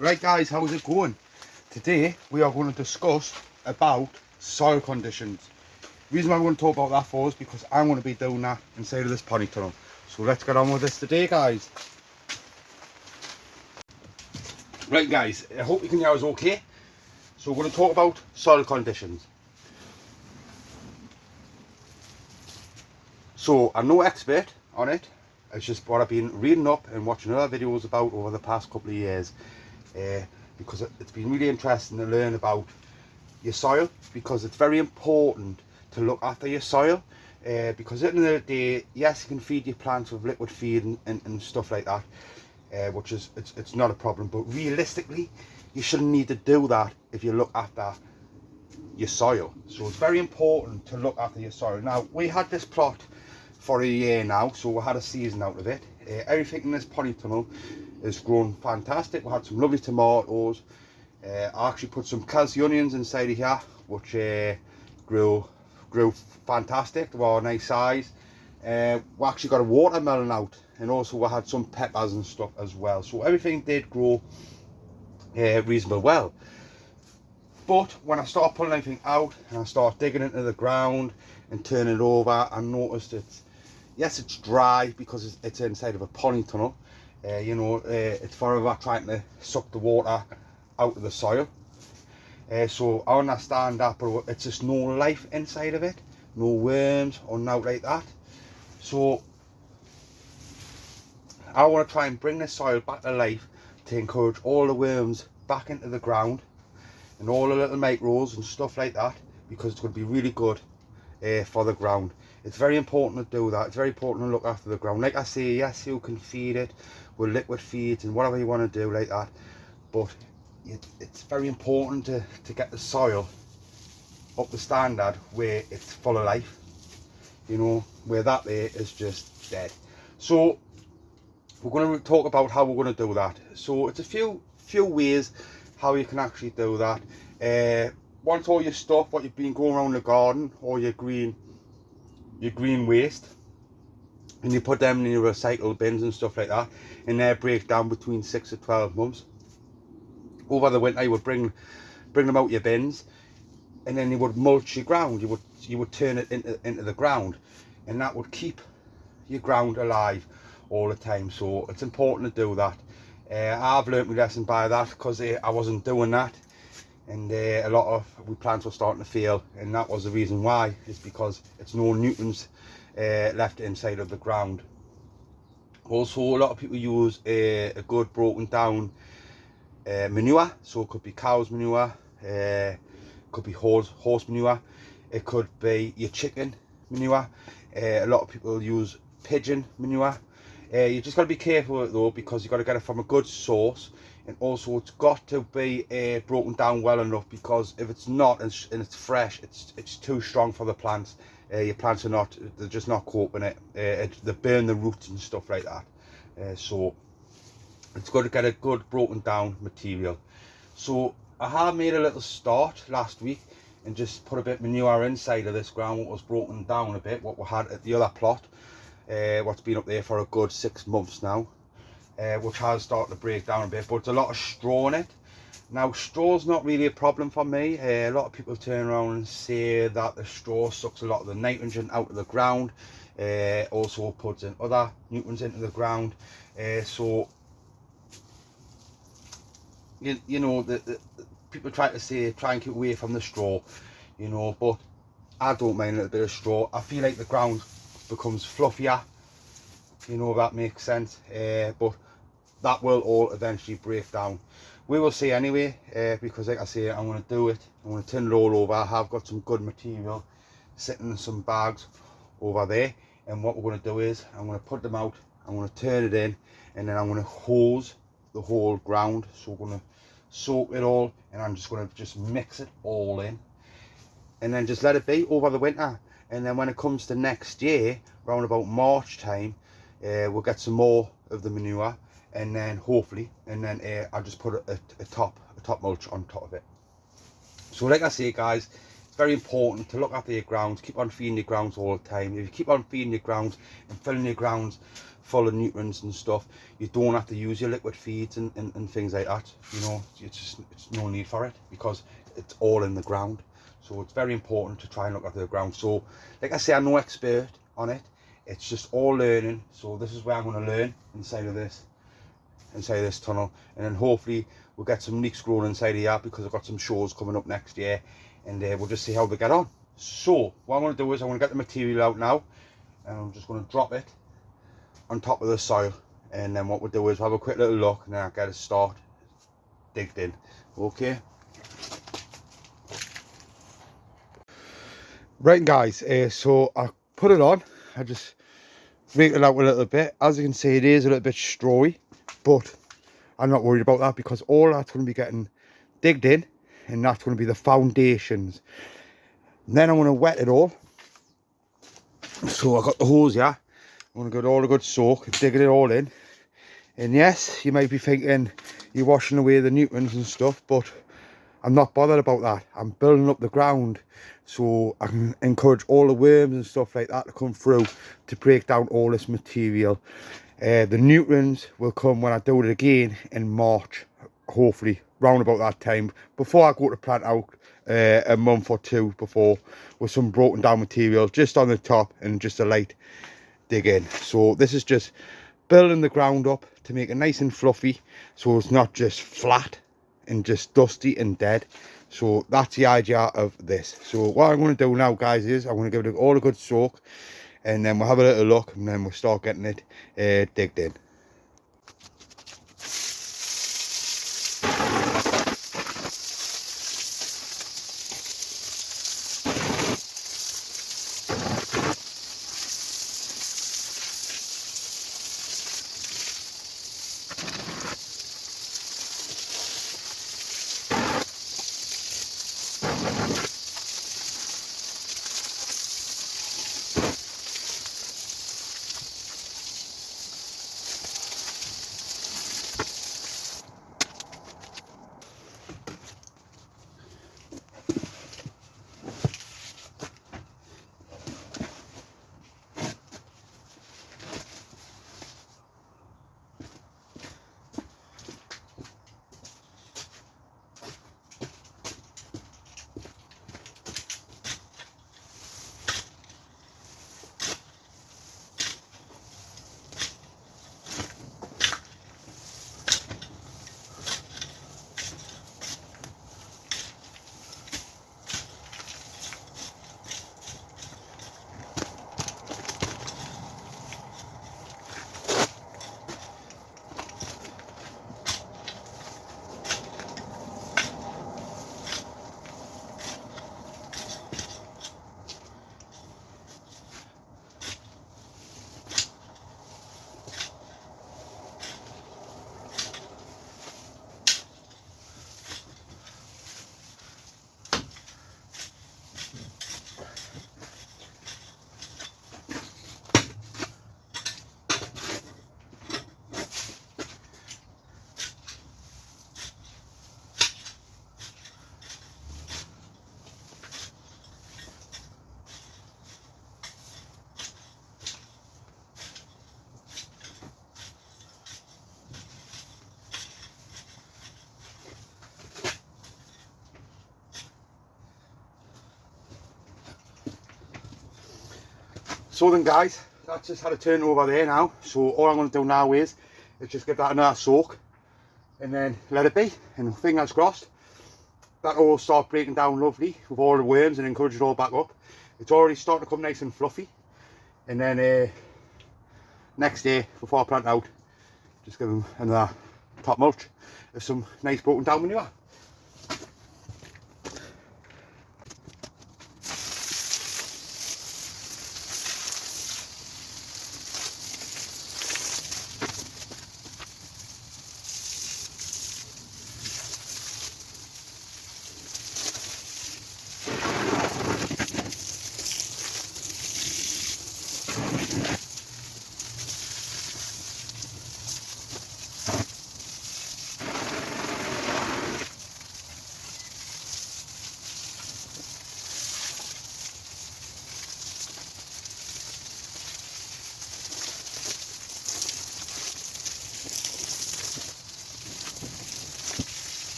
Right guys, how's it going? Today we are going to discuss about soil conditions. The reason why we want to talk about that for is because I'm going to be doing that inside of this polytunnel. So let's get on with this today guys. Right guys, I hope you can hear us okay. So we're going to talk about soil conditions. So I'm no expert on it. It's just what I've been reading up and watching other videos about over the past couple of years. Because it's been really interesting to learn about your soil, because it's very important to look after your soil, because at the end of the day, yes, you can feed your plants with liquid feed and stuff like that, which is it's not a problem, but realistically you shouldn't need to do that if you look after your soil. So it's very important to look after your soil. Now, we had this plot for a year now, so we had a season out of it. Everything in this polytunnel has grown fantastic. We had some lovely tomatoes. I actually put some calci onions inside of here, which grew fantastic. They were a nice size. We actually got a watermelon out, and also we had some peppers and stuff as well. So everything did grow reasonably well. But when I start pulling everything out and I start digging into the ground and turning it over, I noticed it's dry because it's inside of a polytunnel. It's forever trying to suck the water out of the soil. So I understand that, but it's just no life inside of it, no worms or nothing like that. So I want to try and bring the soil back to life to encourage all the worms back into the ground and all the little micros and stuff like that, because it's going to be really good for the ground. It's very important to do that. It's very important to look after the ground. Like I say, yes, you can feed it with liquid feeds and whatever you want to do like that, but it's very important to get the soil up the standard where it's full of life, where that there is just dead. So we're going to talk about how we're going to do that. So it's a few ways how you can actually do that. Once all your stuff, what you've been going around the garden, or your green waste, and you put them in your recycle bins and stuff like that, and they break down between 6 to 12 months. Over the winter you would bring them out your bins, and then you would mulch your ground. You would turn it into the ground, and that would keep your ground alive all the time. So it's important to do that. I've learnt my lesson by that, because I wasn't doing that, and a lot of my plants were starting to fail, and that was the reason why. It's because it's no nutrients left inside of the ground. Also, a lot of people use a good broken down manure. So it could be cow's manure, could be horse manure, it could be your chicken manure. A lot of people use pigeon manure. You just got to be careful with it though, because you got to get it from a good source, and also it's got to be broken down well enough, because if it's not and it's fresh, it's too strong for the plants. Your plants they're just not coping it. They burn the roots and stuff like that. So it's got to get a good broken down material. So I have made a little start last week and just put a bit of manure inside of this ground, what was broken down a bit, what we had at the other plot, what's been up there for a good 6 months now, which has started to break down a bit, but it's a lot of straw in it. Now, straw's not really a problem for me. A lot of people turn around and say that the straw sucks a lot of the nitrogen out of the ground, also puts in other nutrients into the ground. So the people try and keep away from the straw, but I don't mind a little bit of straw. I feel like the ground becomes fluffier, if that makes sense, but that will all eventually break down. We will see anyway, because like I say, I'm going to do it. I'm going to turn it all over. I have got some good material sitting in some bags over there, and what we're going to do is I'm going to put them out, I'm going to turn it in, and then I'm going to hose the whole ground. So we're going to soak it all, and I'm just going to mix it all in, and then just let it be over the winter. And then when it comes to next year, around about March time, we'll get some more of the manure, and then hopefully, I'll just put a top mulch on top of it. So like I say guys, it's very important to look after your grounds. Keep on feeding your grounds all the time. If you keep on feeding your grounds and filling your grounds full of nutrients and stuff, you don't have to use your liquid feeds and things like that. You know, it's no need for it because it's all in the ground. So it's very important to try and look after the ground. So like I say, I'm no expert on it. It's just all learning. So this is where I'm going to learn inside of this tunnel, and then hopefully we'll get some leeks growing inside of here because I've got some shows coming up next year, and we'll just see how they get on. So what I'm going to do is I'm going to get the material out now, and I'm just going to drop it on top of the soil, and then what we'll do is we'll have a quick little look, and then I'll get a start digged in. Okay. Right guys, so I put it on. I just rake it out a little bit. As you can see, it is a little bit strawy, but I'm not worried about that because all that's going to be getting digged in, and that's going to be the foundations. And then I'm going to wet it all. So I've got the hose here. I'm going to get all a good soak and dig it all in. And yes, you might be thinking you're washing away the nutrients and stuff, but I'm not bothered about that. I'm building up the ground so I can encourage all the worms and stuff like that to come through to break down all this material. The nutrients will come when I do it again in March, hopefully round about that time, before I go to plant out a month or two before, with some broken down material just on the top and just a light dig in. So this is just building the ground up to make it nice and fluffy, so it's not just flat and just dusty and dead. So that's the idea of this. So what I'm going to do now guys is I'm going to give it all a good soak, and then we'll have a little look, and then we'll start getting it digged in. So then guys, that's just had a turn over there now. So all I'm going to do now is just give that another soak and then let it be, and fingers crossed that will start breaking down lovely with all the worms and encourage it all back up. It's already starting to come nice and fluffy, and then next day before I plant out, just give them another top mulch of some nice broken down manure.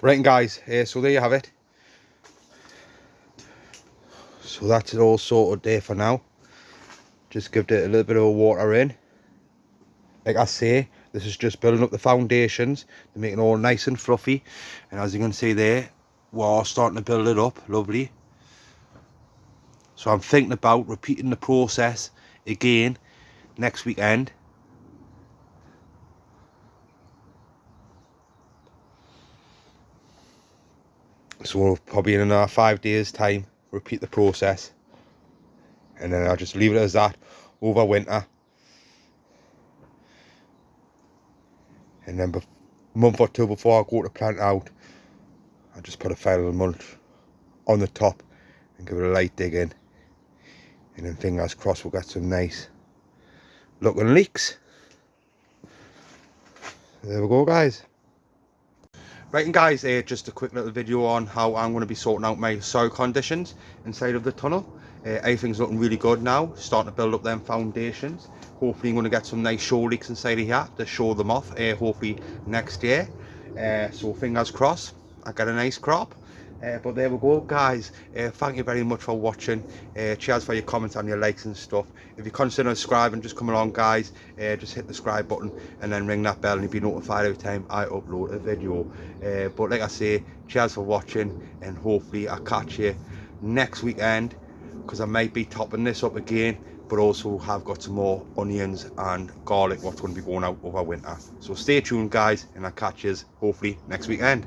Right, and guys, so there you have it. So that's it all sorted there for now. Just give it a little bit of water in. Like I say, this is just building up the foundations to make it all nice and fluffy. And as you can see there, we're starting to build it up. Lovely. So I'm thinking about repeating the process again next weekend. So we'll probably in another 5 days time repeat the process, and then I'll just leave it as that over winter, and then a month or two before I go to plant out, I'll just put a final mulch on the top and give it a light dig in, and then fingers crossed we'll get some nice looking leeks. There we go, guys. Right, and guys, just a quick little video on how I'm going to be sorting out my soil conditions inside of the tunnel. Everything's looking really good now, starting to build up them foundations. Hopefully I'm going to get some nice show leeks inside of here to show them off, hopefully next year. So fingers crossed I get a nice crop. But there we go, guys. Thank you very much for watching. Cheers for your comments and your likes and stuff. If you consider subscribing, just come along, guys. Just hit the subscribe button and then ring that bell and you'll be notified every time I upload a video. But like I say, cheers for watching, and hopefully I'll catch you next weekend, because I might be topping this up again, but also have got some more onions and garlic what's going to be going out over winter. So stay tuned, guys, and I'll catch you hopefully next weekend.